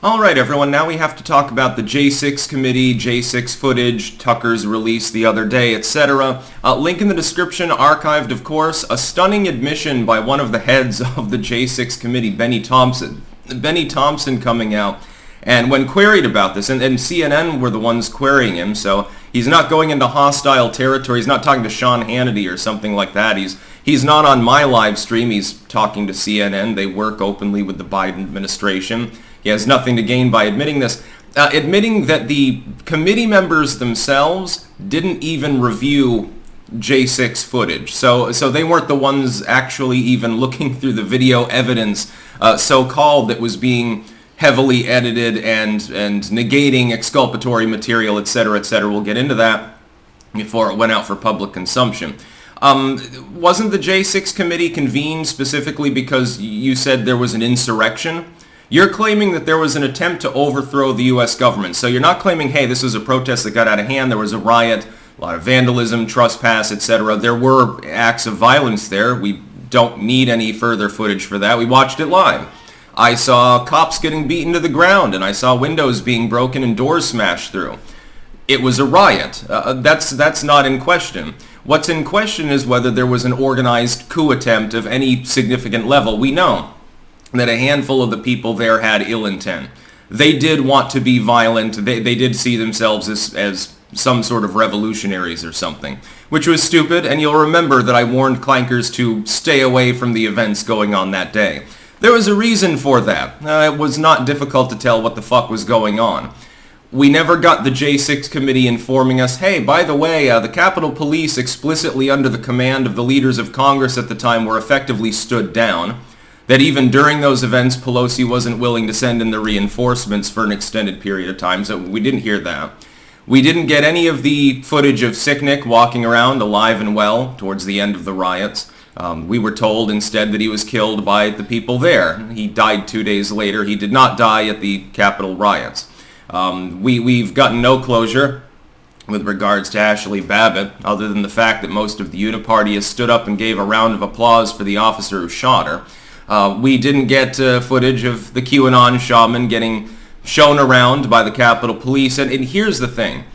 Alright everyone, now we have to talk about the J6 committee, J6 footage, Tucker's release the other day, etc. Link in the description, archived of course, a stunning admission by one of the heads of the J6 committee, Benny Thompson. Benny Thompson coming out, and when queried about this, and CNN were the ones querying him, so he's not going into hostile territory, he's not talking to Sean Hannity or something like that, he's not on my live stream, he's talking to CNN, they work openly with the Biden administration. He has nothing to gain by admitting this. Admitting that the committee members themselves didn't even review J6 footage. So they weren't the ones actually even looking through the video evidence, so-called, that was being heavily edited and negating exculpatory material, etc., etc. We'll get into that before it went out for public consumption. Wasn't the J6 committee convened specifically because you said there was an insurrection? You're claiming that there was an attempt to overthrow the U.S. government. So you're not claiming, hey, this was a protest that got out of hand, there was a riot, a lot of vandalism, trespass, etc. There were acts of violence there. We don't need any further footage for that. We watched it live. I saw cops getting beaten to the ground, and I saw windows being broken and doors smashed through. It was a riot. That's not in question. What's in question is whether there was an organized coup attempt of any significant level. We know that a handful of the people there had ill intent. They did want to be violent. They did see themselves as some sort of revolutionaries or something, which was stupid, and you'll remember that I warned clankers to stay away from the events going on that day. There was a reason for that. It was not difficult to tell what the fuck was going on. We never got the J6 committee informing us, hey, by the way, the Capitol Police, explicitly under the command of the leaders of Congress at the time, were effectively stood down. That even during those events, Pelosi wasn't willing to send in the reinforcements for an extended period of time, so we didn't hear that. We didn't get any of the footage of Sicknick walking around alive and well towards the end of the riots. We were told instead that he was killed by the people there. He died 2 days later. He did not die at the Capitol riots. We've gotten no closure with regards to Ashley Babbitt, other than the fact that most of the Uniparty has stood up and gave a round of applause for the officer who shot her. We didn't get footage of the QAnon shaman getting shown around by the Capitol Police. And here's the thing.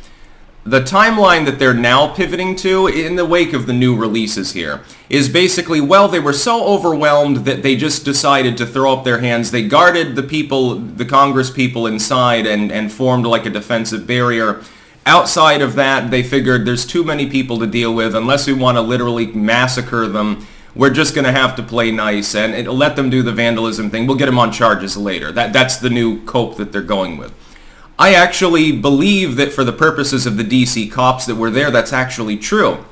The timeline that they're now pivoting to, in the wake of the new releases here, is basically, well, they were so overwhelmed that they just decided to throw up their hands. They guarded the people, the Congress people inside, and formed like a defensive barrier. Outside of that, they figured there's too many people to deal with. Unless we want to literally massacre them, we're just going to have to play nice and let them do the vandalism thing. We'll get them on charges later. That's the new cope that they're going with. I actually believe that for the purposes of the DC cops that were there, that's actually true.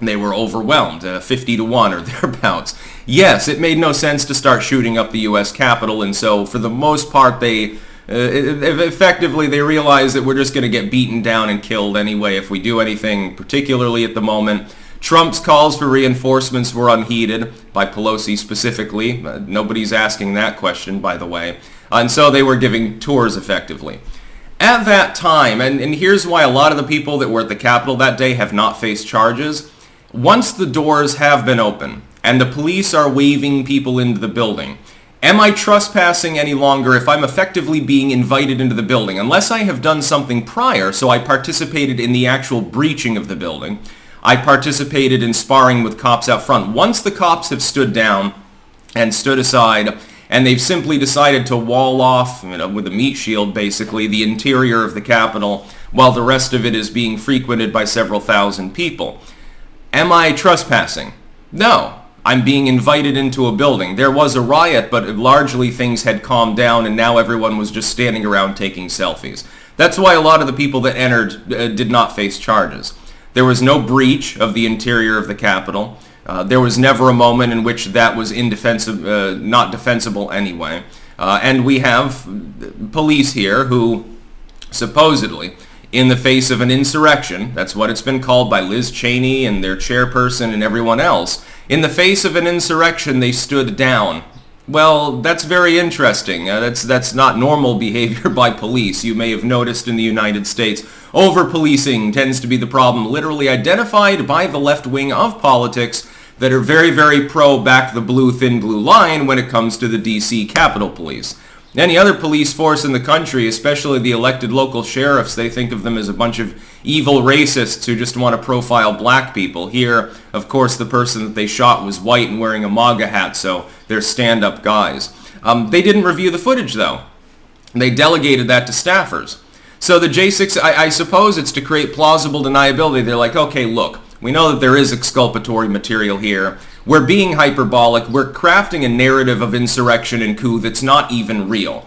They were overwhelmed, 50-1 or thereabouts. Yes, it made no sense to start shooting up the U.S. Capitol, and so for the most part, they effectively realized that we're just going to get beaten down and killed anyway if we do anything, particularly at the moment. Trump's calls for reinforcements were unheeded, by Pelosi specifically. Nobody's asking that question, by the way. And so they were giving tours effectively. At that time, and here's why a lot of the people that were at the Capitol that day have not faced charges, once the doors have been open and the police are waving people into the building, am I trespassing any longer if I'm effectively being invited into the building? Unless I have done something prior, so I participated in the actual breaching of the building, I participated in sparring with cops out front. Once the cops have stood down and stood aside, and they've simply decided to wall off, with a meat shield basically, the interior of the Capitol, while the rest of it is being frequented by several thousand people. Am I trespassing? No. I'm being invited into a building. There was a riot, but largely things had calmed down, and now everyone was just standing around taking selfies. That's why a lot of the people that entered did not face charges. There was no breach of the interior of the Capitol. There was never a moment in which that was not defensible anyway. And we have police here who supposedly, in the face of an insurrection, that's what it's been called by Liz Cheney and their chairperson and everyone else, in the face of an insurrection they stood down. Well, that's very interesting. That's not normal behavior by police. You may have noticed in the United States, over-policing tends to be the problem, literally identified by the left wing of politics that are very, very pro back the blue, thin blue line when it comes to the DC Capitol Police. Any other police force in the country, especially the elected local sheriffs, they think of them as a bunch of evil racists who just want to profile black people. Here, of course, the person that they shot was white and wearing a MAGA hat, so they're stand-up guys. They didn't review the footage, though. They delegated that to staffers. So the J6, I suppose it's to create plausible deniability. They're like, okay, look, we know that there is exculpatory material here. We're being hyperbolic. We're crafting a narrative of insurrection and coup that's not even real.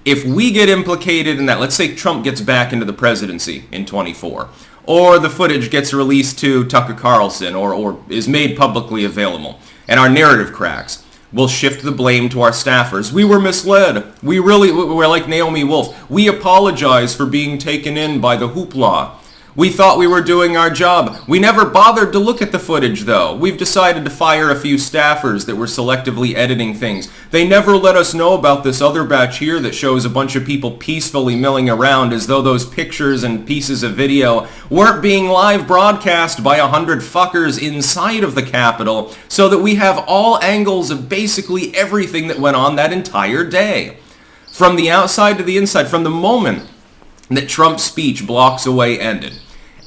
If we get implicated in that, let's say Trump gets back into the presidency in 24, or the footage gets released to Tucker Carlson or is made publicly available, and our narrative cracks, we'll shift the blame to our staffers. We were misled. We're like Naomi Wolf. We apologize for being taken in by the hoopla. We thought we were doing our job. We never bothered to look at the footage, though. We've decided to fire a few staffers that were selectively editing things. They never let us know about this other batch here that shows a bunch of people peacefully milling around as though those pictures and pieces of video weren't being live broadcast by 100 fuckers inside of the Capitol, so that we have all angles of basically everything that went on that entire day. From the outside to the inside, from the moment that Trump's speech blocks away ended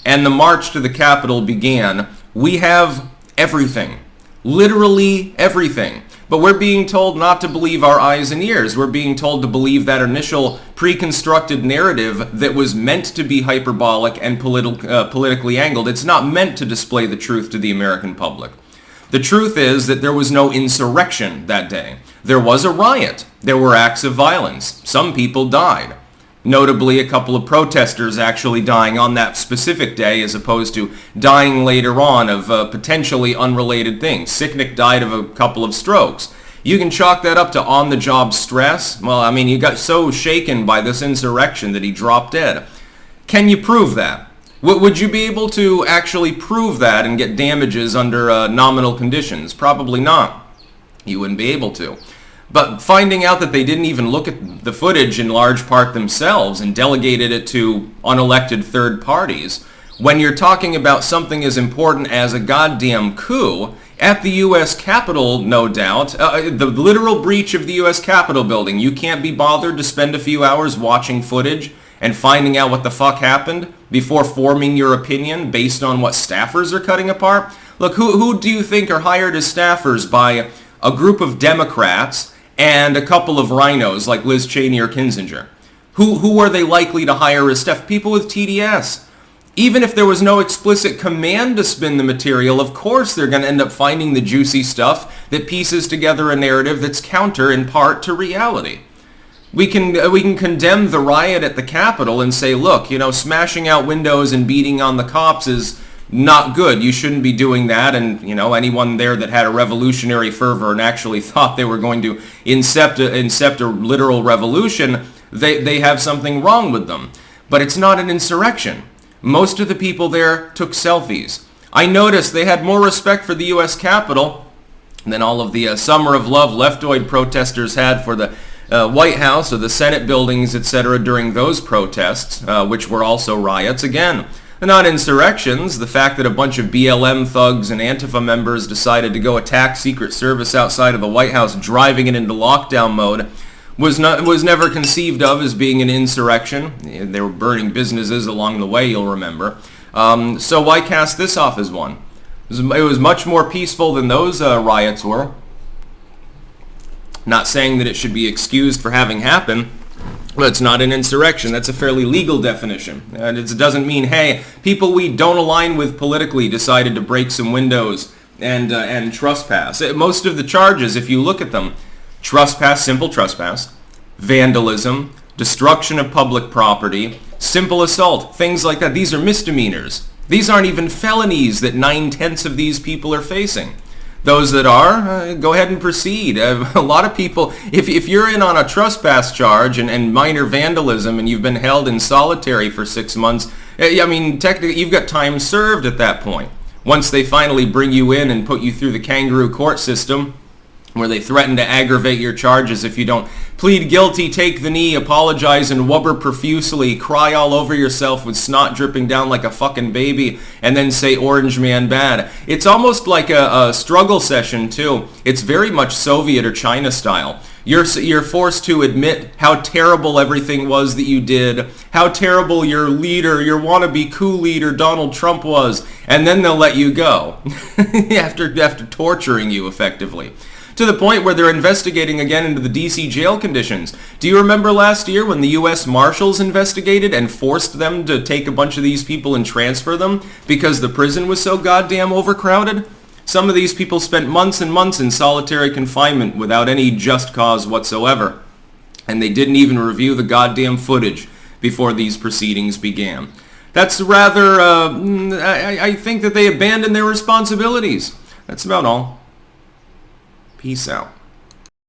and the march to the Capitol began, we have everything. Literally everything. But we're being told not to believe our eyes and ears. We're being told to believe that initial pre-constructed narrative that was meant to be hyperbolic and politically angled. It's not meant to display the truth to the American public. The truth is that there was no insurrection that day. There was a riot. There were acts of violence. Some people died. Notably, a couple of protesters actually dying on that specific day as opposed to dying later on of potentially unrelated things. Sicknick died of a couple of strokes. You can chalk that up to on-the-job stress. Well, I mean, he got so shaken by this insurrection that he dropped dead. Can you prove that? Would you be able to actually prove that and get damages under nominal conditions? Probably not. You wouldn't be able to. But finding out that they didn't even look at the footage in large part themselves and delegated it to unelected third parties, when you're talking about something as important as a goddamn coup at the U.S. Capitol, no doubt, the literal breach of the U.S. Capitol building, you can't be bothered to spend a few hours watching footage and finding out what the fuck happened before forming your opinion based on what staffers are cutting apart? Look, who do you think are hired as staffers by a group of Democrats and a couple of rhinos like Liz Cheney or Kinzinger? Who are they likely to hire as staff? People with TDS. Even if there was no explicit command to spin the material, of course they're going to end up finding the juicy stuff that pieces together a narrative that's counter in part to reality. We can condemn the riot at the Capitol and say, look, smashing out windows and beating on the cops is not good. You shouldn't be doing that. And, anyone there that had a revolutionary fervor and actually thought they were going to incept a literal revolution, they have something wrong with them. But it's not an insurrection. Most of the people there took selfies. I noticed they had more respect for the U.S. Capitol than all of the Summer of Love leftoid protesters had for the White House or the Senate buildings, etc. during those protests, which were also riots. Again, they're not insurrections. The fact that a bunch of BLM thugs and Antifa members decided to go attack Secret Service outside of the White House, driving it into lockdown mode, was never conceived of as being an insurrection. They were burning businesses along the way, you'll remember. So why cast this off as one? It was much more peaceful than those riots were. Not saying that it should be excused for having happened. Well, it's not an insurrection. That's a fairly legal definition. And it doesn't mean, hey, people we don't align with politically decided to break some windows and trespass. Most of the charges, if you look at them, trespass, simple trespass, vandalism, destruction of public property, simple assault, things like that. These are misdemeanors. These aren't even felonies that 9/10 of these people are facing. Those that are, go ahead and proceed. A lot of people, if you're in on a trespass charge and minor vandalism and you've been held in solitary for 6 months, I mean, technically you've got time served at that point. Once they finally bring you in and put you through the kangaroo court system, where they threaten to aggravate your charges if you don't plead guilty, take the knee, apologize, and wubber profusely, cry all over yourself with snot dripping down like a fucking baby, and then say Orange Man bad. It's almost like a struggle session, too. It's very much Soviet or China style. You're forced to admit how terrible everything was that you did, how terrible your leader, your wannabe coup leader, Donald Trump was, and then they'll let you go after torturing you, effectively. To the point where they're investigating again into the DC jail conditions. Do you remember last year when the U.S. Marshals investigated and forced them to take a bunch of these people and transfer them because the prison was so goddamn overcrowded? Some of these people spent months and months in solitary confinement without any just cause whatsoever. And they didn't even review the goddamn footage before these proceedings began. That's rather, I think that they abandoned their responsibilities. That's about all. Peace out.